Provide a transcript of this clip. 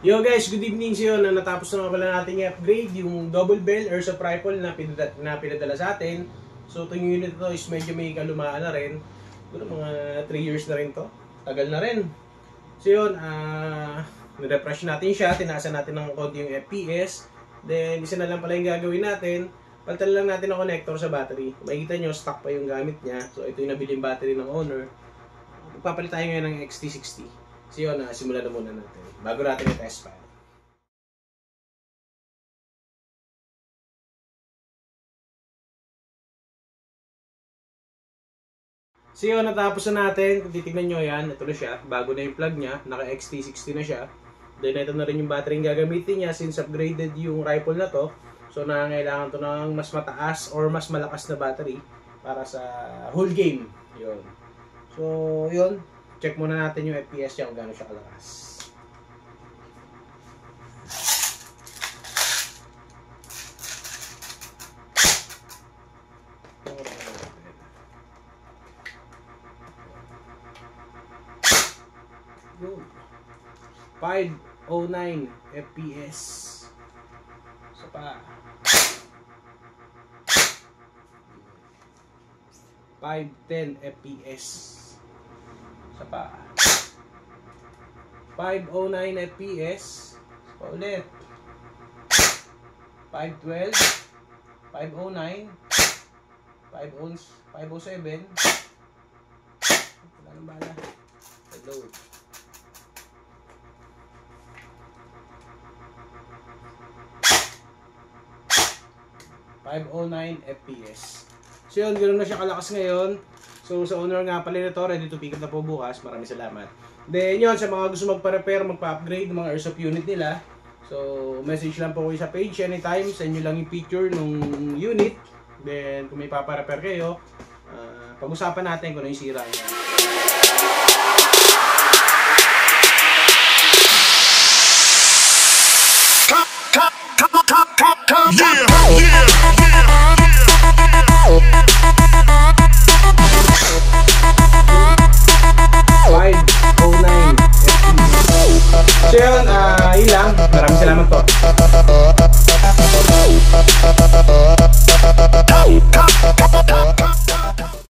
Yo guys, good evening sa iyo. Natapos na pala natin i-upgrade yung double bell airsoft rifle na pinadala sa atin. So itong unit ito is medyo may kalumaan na rin. Siguro mga 3 years na rin to. Tagal na rin. So yun, nirefresh natin siya. Tinaasan natin ng konti yung FPS. Then isa na lang pala yung gagawin natin. Palitan lang natin ang connector sa battery. Makikita nyo, stock pa yung gamit niya. So ito yung nabiling battery ng owner. Magpapalit tayo ngayon ng XT60. So yun, simulan na muna natin bago natin i-test fire. So yun, natapos na natin. Kung titignan nyo yan, ito na siya. Bago na yung plug niya, naka XT60 na siya. Then ito na rin yung battery yung gagamitin niya since upgraded yung rifle na to. So nangangailangan to ng mas mataas or mas malakas na battery para sa whole game. Yun. So yun, check muna natin yung FPS niya kung gaano siya kalakas. 509 FPS. So pa 510 FPS. Sa pa 509 FPS. So ulit 512 509 507. Wala nang bala. Reload. 509 FPS. So yun, ganoon na siya kalakas ngayon. So sa owner nga pala nito, ready to pick up na po bukas. Maraming salamat. Then yun, sa mga gusto magpa-repair, magpa-upgrade ng mga airsoft unit nila. So message lang po kayo sa page anytime. Send nyo lang yung picture ng unit. Then kung may papa-repair kayo, pag-usapan natin kung ano yung sira niya. Yeah, yeah. 509. So yun, yun lang. Maraming salamat po.